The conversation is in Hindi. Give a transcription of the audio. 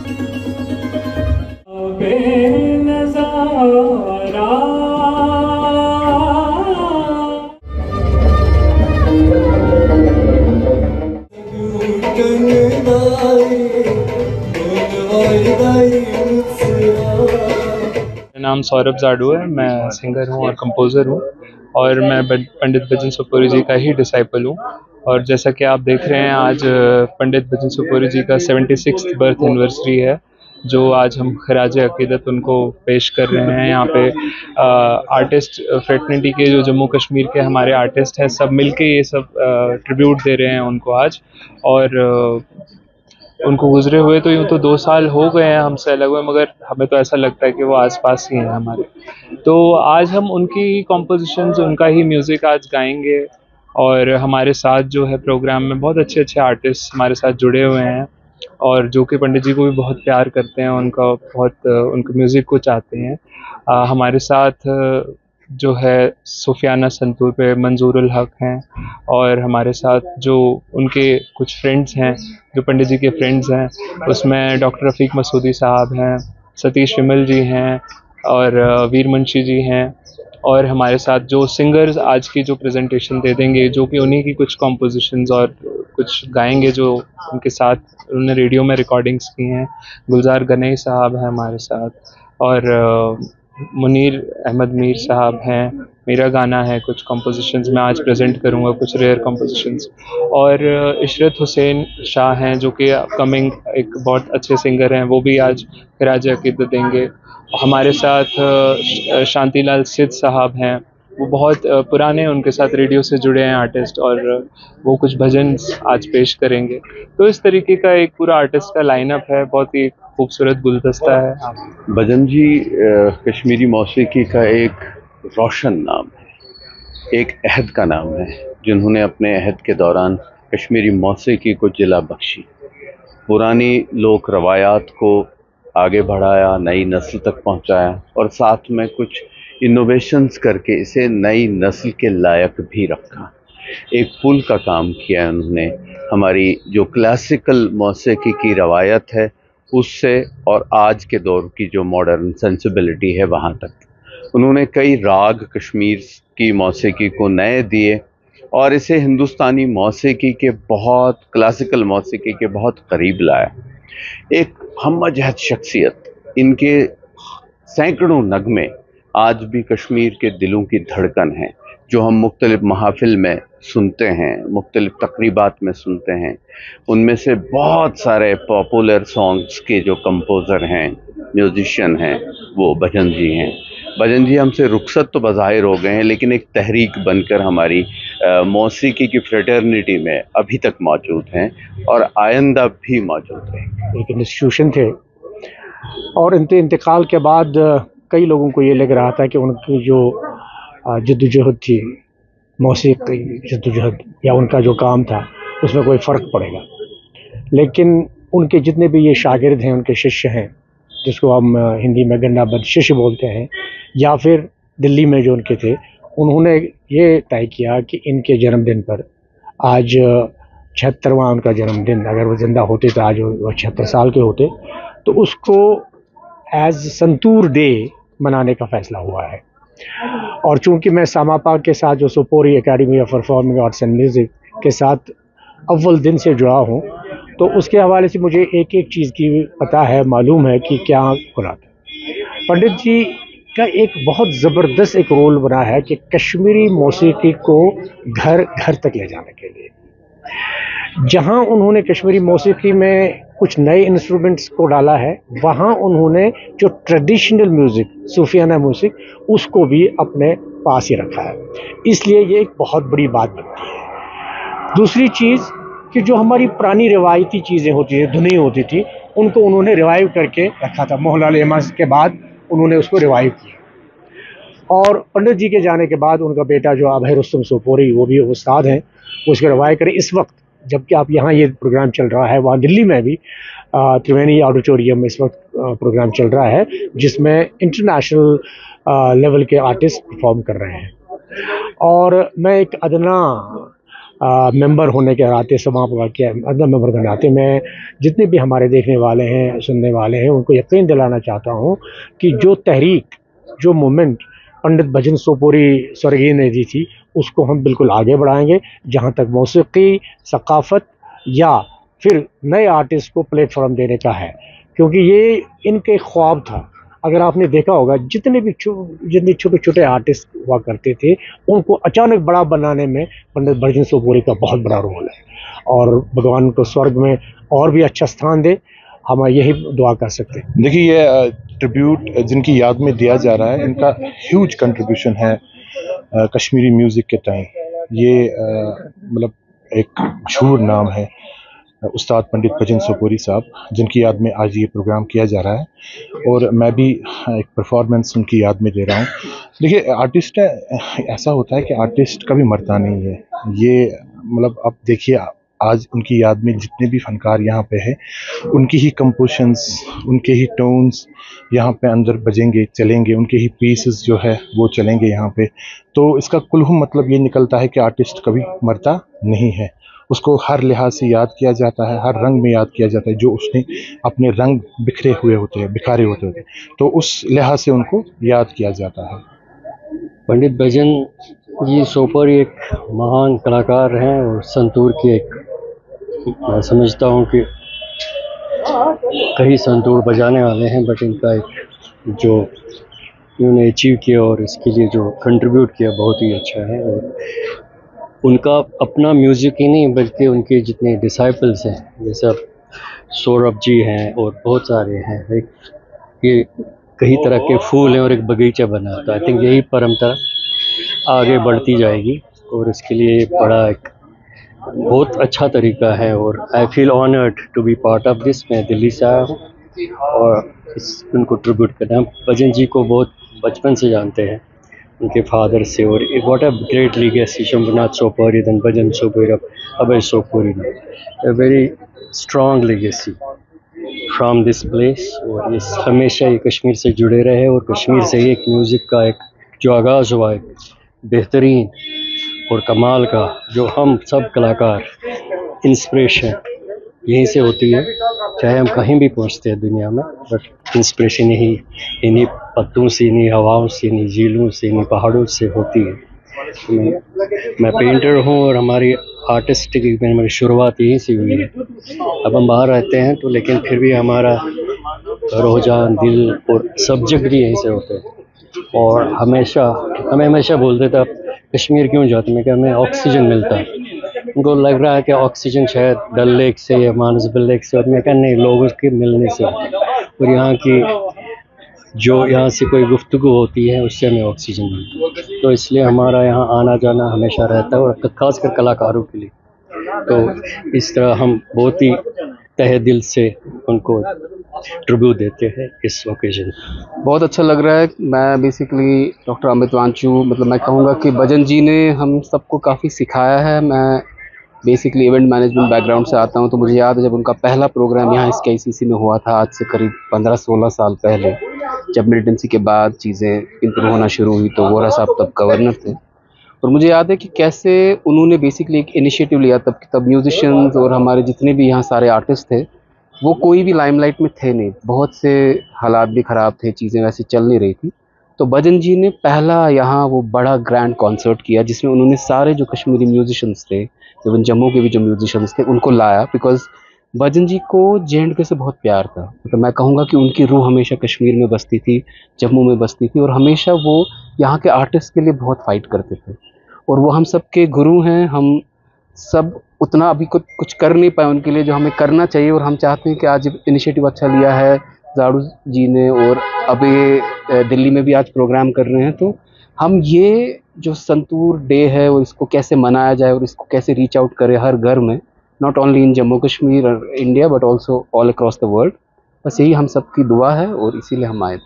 मेरा नाम सौरभ जाडू है। मैं सिंगर हूँ और कंपोज़र हूँ और मैं पंडित भजन सुपोरी जी का ही डिसाइपल हूँ। और जैसा कि आप देख रहे हैं, आज पंडित भजन सुपोरी जी का 76th बर्थ एनिवर्सरी है, जो आज हम खराज अकीदत उनको पेश कर रहे हैं। यहाँ पे आर्टिस्ट फ्रेटर्निटी के जो जम्मू कश्मीर के हमारे आर्टिस्ट हैं, सब मिलके ये सब ट्रिब्यूट दे रहे हैं उनको आज। और उनको गुजरे हुए तो यूँ तो 2 साल हो गए हैं हमसे अलग हुए, मगर हमें तो ऐसा लगता है कि वो आसपास ही हैं हमारे। तो आज हम उनकी कॉम्पोजिशंस, उनका ही म्यूज़िक आज गाएंगे। और हमारे साथ जो है प्रोग्राम में बहुत अच्छे अच्छे आर्टिस्ट हमारे साथ जुड़े हुए हैं, और जो कि पंडित जी को भी बहुत प्यार करते हैं, उनका बहुत उनके म्यूज़िक को चाहते हैं। हमारे साथ जो है सुफियाना संतूर पे मंजूरुल हक हैं, और हमारे साथ जो उनके कुछ फ्रेंड्स हैं, जो पंडित जी के फ्रेंड्स हैं, उसमें डॉक्टर रफ़ीक मसूदी साहब हैं, सतीश विमल जी हैं, और वीर मुंशी जी हैं। और हमारे साथ जो सिंगर्स आज की जो प्रेजेंटेशन दे देंगे, जो कि उन्हीं की कुछ कॉम्पोजिशंस और कुछ गाएंगे, जो उनके साथ उन्होंने रेडियो में रिकॉर्डिंग्स की हैं। गुलजार गनई साहब हैं हमारे साथ, और मुनीर अहमद मीर साहब हैं। मेरा गाना है, कुछ कॉम्पोजिशंस मैं आज प्रेजेंट करूँगा, कुछ रेयर कॉम्पोजिशंस। और इशरत हुसैन शाह हैं, जो कि अपकमिंग एक बहुत अच्छे सिंगर हैं, वो भी आज खराज अकीदत देंगे। हमारे साथ शांतिलाल सिद्ध साहब हैं, वो बहुत पुराने उनके साथ रेडियो से जुड़े हैं आर्टिस्ट, और वो कुछ भजन आज पेश करेंगे। तो इस तरीके का एक पूरा आर्टिस्ट का लाइनअप है, बहुत ही खूबसूरत गुलदस्ता है। भजन जी कश्मीरी मौसीकी का एक रोशन नाम है, एक अहद का नाम है, जिन्होंने अपने अहद के दौरान कश्मीरी मौसीकी को जिला बख्शी, पुरानी लोक रवायात को आगे बढ़ाया, नई नस्ल तक पहुंचाया, और साथ में कुछ इनोवेशंस करके इसे नई नस्ल के लायक भी रखा। एक पुल का काम किया उन्होंने, हमारी जो क्लासिकल मौसीकी की रवायत है उससे और आज के दौर की जो मॉडर्न सेंसिबिलिटी है वहाँ तक। उन्होंने कई राग कश्मीर की मौसीकी को नए दिए और इसे हिंदुस्तानी मौसीकी के बहुत, क्लासिकल मौसीकी के बहुत करीब लाया। एक हमजहत शख्सियत, इनके सैकड़ों नगमे आज भी कश्मीर के दिलों की धड़कन हैं, जो हम मुख्तलिफ महाफिल में सुनते हैं, मुख्तलिफ तकरीबात में सुनते हैं। उनमें से बहुत सारे पॉपुलर सॉन्ग्स के जो कंपोज़र हैं, म्यूज़िशियन हैं, वो भजन जी हैं। भजन जी हमसे रुखसत तो बज़ाहिर हो गए हैं, लेकिन एक तहरीक बनकर हमारी मौसीकी की फ्रेटर्निटी में अभी तक मौजूद हैं और आइंदा भी मौजूद रहेंगे। एक इंस्टीट्यूशन थे, और इनके इंतकाल के बाद कई लोगों को ये लग रहा था कि उनकी जो जद्दोजहद थी, मौसीकी जद्दोजहद या उनका जो काम था, उसमें कोई फ़र्क पड़ेगा। लेकिन उनके जितने भी ये शागिर्द हैं, उनके शिष्य हैं, जिसको हम हिंदी में गन्नाबद्ध शिष्य बोलते हैं, या फिर दिल्ली में जो उनके थे, उन्होंने ये तय किया कि इनके जन्मदिन पर, आज 76वां उनका जन्मदिन, अगर वो ज़िंदा होते तो आज वो 76 साल के होते, तो उसको एज़ संतूर डे मनाने का फ़ैसला हुआ है। और चूंकि मैं सामापा के साथ, जो Sopori academy of performing arts and music के साथ अव्वल दिन से जुड़ा हूँ, तो उसके हवाले से मुझे एक एक चीज़ की पता है, मालूम है कि क्या हो रहा था। पंडित जी का एक बहुत ज़बरदस्त एक रोल बना है कि कश्मीरी मौसीकी को घर घर तक ले जाने के लिए, जहाँ उन्होंने कश्मीरी मौसीकी में कुछ नए इंस्ट्रूमेंट्स को डाला है, वहाँ उन्होंने जो ट्रेडिशनल म्यूज़िक, सूफियाना म्यूज़िक, उसको भी अपने पास ही रखा है। इसलिए ये एक बहुत बड़ी बात बनती है। दूसरी चीज़ कि जो हमारी पुरानी रिवायती चीज़ें होती थी, धुनी होती थी, उनको उन्होंने रिवाइव करके रखा था। मोहनलाल अहमद के बाद उन्होंने उसको रिवाइव किया, और पंडित जी के जाने के बाद उनका बेटा जो अभय रुस्तम सुपोरी, वो भी उस्ताद हैं, वो उसको रिवाइव करें। इस वक्त जबकि आप यहाँ ये प्रोग्राम चल रहा है, वहाँ दिल्ली में भी त्रिवेणी ऑडिटोरियम में इस वक्त प्रोग्राम चल रहा है, जिसमें इंटरनेशनल लेवल के आर्टिस्ट परफॉर्म कर रहे हैं। और मैं एक अदना मेंबर होने के नाते, समाप के अंदर मेंबर के नाते मैं जितने भी हमारे देखने वाले हैं, सुनने वाले हैं, उनको यकीन दिलाना चाहता हूँ कि जो तहरीक, जो मूवमेंट पंडित भजन सोपोरी स्वर्गीय ने दी थी, उसको हम बिल्कुल आगे बढ़ाएंगे। जहाँ तक मौसीकी, सकाफ़त या फिर नए आर्टिस्ट को प्लेटफॉर्म देने का है, क्योंकि ये इनके ख्वाब था। अगर आपने देखा होगा जितने छोटे छोटे आर्टिस्ट हुआ करते थे, उनको अचानक बड़ा बनाने में पंडित भजन सोपोरी का बहुत बड़ा रोल है। और भगवान को स्वर्ग में और भी अच्छा स्थान दे, हम यही दुआ कर सकते हैं। देखिए, ये ट्रिब्यूट जिनकी याद में दिया जा रहा है, इनका ह्यूज कंट्रीब्यूशन है कश्मीरी म्यूज़िक के टाइम। ये मतलब एक मशहूर नाम है उस्ताद पंडित भजन सोपोरी साहब, जिनकी याद में आज ये प्रोग्राम किया जा रहा है और मैं भी एक परफॉर्मेंस उनकी याद में दे रहा हूँ। देखिए, आर्टिस्ट ऐसा होता है कि आर्टिस्ट कभी मरता नहीं है। ये मतलब आप देखिए, आज उनकी याद में जितने भी फनकार यहाँ पे हैं, उनकी ही कंपोजिशंस, उनके ही टोन्स यहाँ पे अंदर बजेंगे, चलेंगे, उनके ही पीसेस जो है वो चलेंगे यहाँ पे। तो इसका कुल्हुम मतलब ये निकलता है कि आर्टिस्ट कभी मरता नहीं है, उसको हर लिहाज से याद किया जाता है, हर रंग में याद किया जाता है जो उसने अपने रंग बिखरे हुए होते हैं, बिखारे होते हैं, तो उस लिहाज से उनको याद किया जाता है। पंडित भजन जी सोपोरी एक महान कलाकार हैं और संतूर की एक, मैं समझता हूँ कि कई संतूर बजाने वाले हैं, बट इनका एक जो इन्होंने अचीव किया और इसके लिए जो कंट्रीब्यूट किया बहुत ही अच्छा है। और उनका अपना म्यूज़िक ही नहीं बल्कि उनके जितने डिसाइपल्स हैं, जैसे अब सौरभ जी हैं और बहुत सारे हैं, एक ये कई तरह के फूल हैं और एक बगीचा बना। तो आई थिंक यही परंपरा आगे बढ़ती जाएगी और इसके लिए बड़ा एक बहुत अच्छा तरीका है। और I feel honoured to be part of this. मैं दिल्ली से आया हूँ और उनको ट्रिब्यूट करना। भजन जी को बहुत बचपन से जानते हैं, उनके फादर से, और what a great legacy Shambhunath Sopori, then Bhajan Sopori, Abhay Sopori, a very strong legacy from this place. और ये हमेशा ये कश्मीर से जुड़े रहे और कश्मीर से ही एक म्यूज़िक का एक जो आगाज़ हुआ, एक बेहतरीन और कमाल का, जो हम सब कलाकार इंस्पिरेशन यहीं से होती है। चाहे हम कहीं भी पहुंचते हैं दुनिया में, बट इंस्पिरेशन यही इन्हीं पत्तों से, इन्हीं हवाओं से, इन्हीं झीलों से, इन्हीं पहाड़ों से होती है। मैं पेंटर हूँ और हमारी आर्टिस्टिक मेरी शुरुआत यहीं से हुई है। अब हम बाहर रहते हैं तो, लेकिन फिर भी हमारा रुझान, दिल और सब्जेक्ट भी यहीं से होते हैं। और हमें हमेशा बोलते थे, आप कश्मीर क्यों जाते? मैं क्या, हमें ऑक्सीजन मिलता है। उनको लग रहा है कि ऑक्सीजन शायद डल लेक से या मानसबल लेक से, और मैं क्या, नहीं, लोगों के मिलने से और यहाँ की जो यहाँ से कोई गुफ्तगू होती है उससे हमें ऑक्सीजन मिलती है। तो इसलिए हमारा यहाँ आना जाना हमेशा रहता है, और ख़ासकर कलाकारों के लिए। तो इस तरह हम बहुत ही तहे दिल से उनको ट्रिब्यूट देते हैं इस ओकेजन। बहुत अच्छा लग रहा है। मैं बेसिकली डॉक्टर अमित वांचू, मतलब मैं कहूँगा कि भजन जी ने हम सबको काफ़ी सिखाया है। मैं बेसिकली इवेंट मैनेजमेंट बैकग्राउंड से आता हूँ, तो मुझे याद है जब उनका पहला प्रोग्राम यहाँ इस KICC में हुआ था, आज से करीब 15-16 साल पहले, जब मिलिटेंसी के बाद चीज़ें इम्प्रूव होना शुरू हुई, तो वोरा साहब तब गवर्नर थे। और मुझे याद है कि कैसे उन्होंने बेसिकली एक इनिशिएटिव लिया। तब म्यूजिशियंस और हमारे जितने भी यहाँ सारे आर्टिस्ट थे, वो कोई भी लाइमलाइट में थे नहीं, बहुत से हालात भी ख़राब थे, चीज़ें वैसे चल नहीं रही थी। तो भजन जी ने पहला यहाँ वो बड़ा ग्रैंड कॉन्सर्ट किया, जिसमें उन्होंने सारे जो कश्मीरी म्यूजिशियंस थे, इवन जम्मू के भी जो म्यूजिशियंस थे, उनको लाया। बिकॉज भजन जी को JNK से बहुत प्यार था। तो मैं कहूँगा कि उनकी रूह हमेशा कश्मीर में बसती थी, जम्मू में बसती थी, और हमेशा वो यहाँ के आर्टिस्ट के लिए बहुत फाइट करते थे। और वो हम सब के गुरु हैं। हम सब उतना अभी कुछ कर नहीं पाए उनके लिए जो हमें करना चाहिए, और हम चाहते हैं कि आज इनिशिएटिव अच्छा लिया है जाड़ू जी ने, और अभी दिल्ली में भी आज प्रोग्राम कर रहे हैं। तो हम ये जो संतूर डे है, और इसको कैसे मनाया जाए और इसको कैसे रीच आउट करें हर घर में, not only in Jammu Kashmir और India but also all across the world, बस यही हम सबकी दुआ है और इसीलिए हम आए।